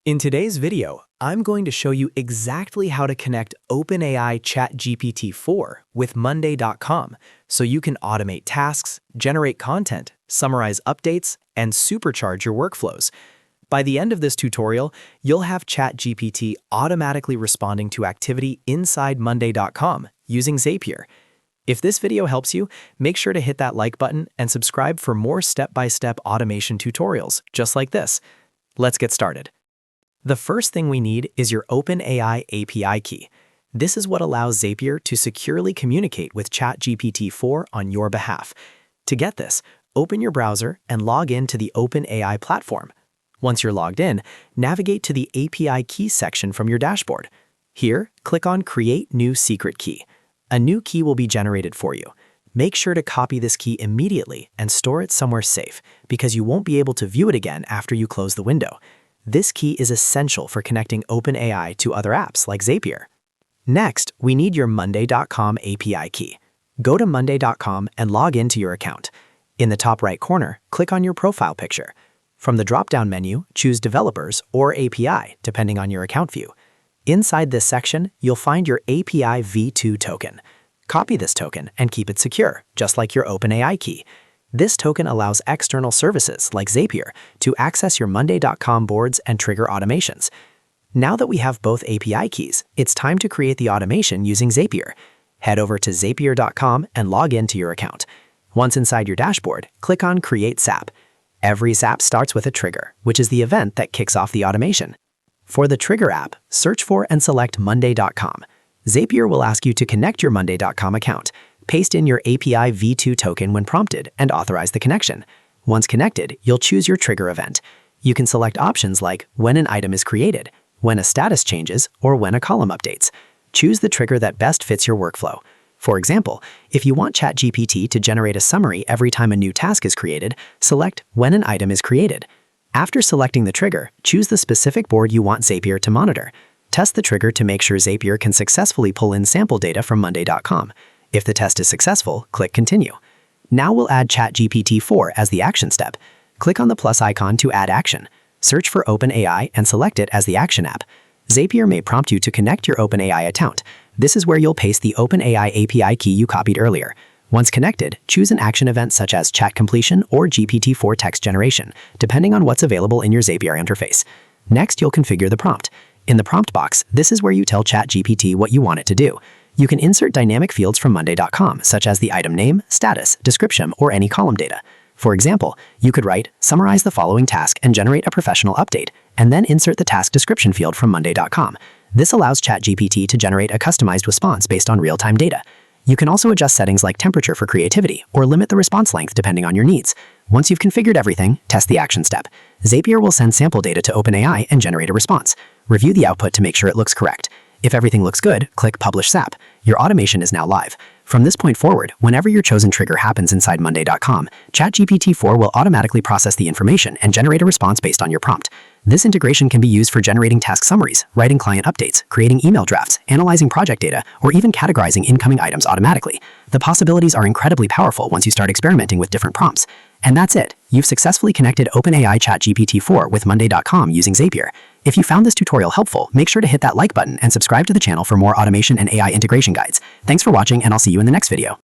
In today's video, I'm going to show you exactly how to connect OpenAI ChatGPT-4 with Monday.com so you can automate tasks, generate content, summarize updates, and supercharge your workflows. By the end of this tutorial, you'll have ChatGPT automatically responding to activity inside Monday.com using Zapier. If this video helps you, make sure to hit that like button and subscribe for more step-by-step automation tutorials just like this. Let's get started. The first thing we need is your OpenAI API Key. This is what allows Zapier to securely communicate with ChatGPT-4 on your behalf. To get this, open your browser and log in to the OpenAI platform. Once you're logged in, navigate to the API Key section from your dashboard. Here, click on Create New Secret Key. A new key will be generated for you. Make sure to copy this key immediately and store it somewhere safe because you won't be able to view it again after you close the window. This key is essential for connecting OpenAI to other apps like Zapier. Next, we need your Monday.com API key. Go to Monday.com and log into your account. In the top right corner, click on your profile picture. From the drop-down menu, choose Developers or API, depending on your account view. Inside this section, you'll find your API v2 token. Copy this token and keep it secure, just like your OpenAI key. This token allows external services like Zapier to access your Monday.com boards and trigger automations. Now that we have both API keys, it's time to create the automation using Zapier. Head over to Zapier.com and log into your account. Once inside your dashboard, click on Create Zap. Every Zap starts with a trigger, which is the event that kicks off the automation. For the trigger app, search for and select Monday.com. Zapier will ask you to connect your Monday.com account. Paste in your API v2 token when prompted and authorize the connection. Once connected, you'll choose your trigger event. You can select options like when an item is created, when a status changes, or when a column updates. Choose the trigger that best fits your workflow. For example, if you want ChatGPT to generate a summary every time a new task is created, select when an item is created. After selecting the trigger, choose the specific board you want Zapier to monitor. Test the trigger to make sure Zapier can successfully pull in sample data from Monday.com. If the test is successful, click Continue. Now we'll add ChatGPT-4 as the action step. Click on the plus icon to add action. Search for OpenAI and select it as the action app. Zapier may prompt you to connect your OpenAI account. This is where you'll paste the OpenAI API key you copied earlier. Once connected, choose an action event such as chat completion or GPT-4 text generation, depending on what's available in your Zapier interface. Next, you'll configure the prompt. In the prompt box, this is where you tell ChatGPT what you want it to do. You can insert dynamic fields from Monday.com, such as the item name, status, description, or any column data. For example, you could write, summarize the following task and generate a professional update, and then insert the task description field from Monday.com. This allows ChatGPT to generate a customized response based on real-time data. You can also adjust settings like temperature for creativity or limit the response length depending on your needs. Once you've configured everything, test the action step. Zapier will send sample data to OpenAI and generate a response. Review the output to make sure it looks correct. If everything looks good, click Publish Zap. Your automation is now live. From this point forward, whenever your chosen trigger happens inside Monday.com, ChatGPT-4 will automatically process the information and generate a response based on your prompt. This integration can be used for generating task summaries, writing client updates, creating email drafts, analyzing project data, or even categorizing incoming items automatically. The possibilities are incredibly powerful once you start experimenting with different prompts. And that's it. You've successfully connected OpenAI ChatGPT-4 with Monday.com using Zapier. If you found this tutorial helpful, make sure to hit that like button and subscribe to the channel for more automation and AI integration guides. Thanks for watching, and I'll see you in the next video.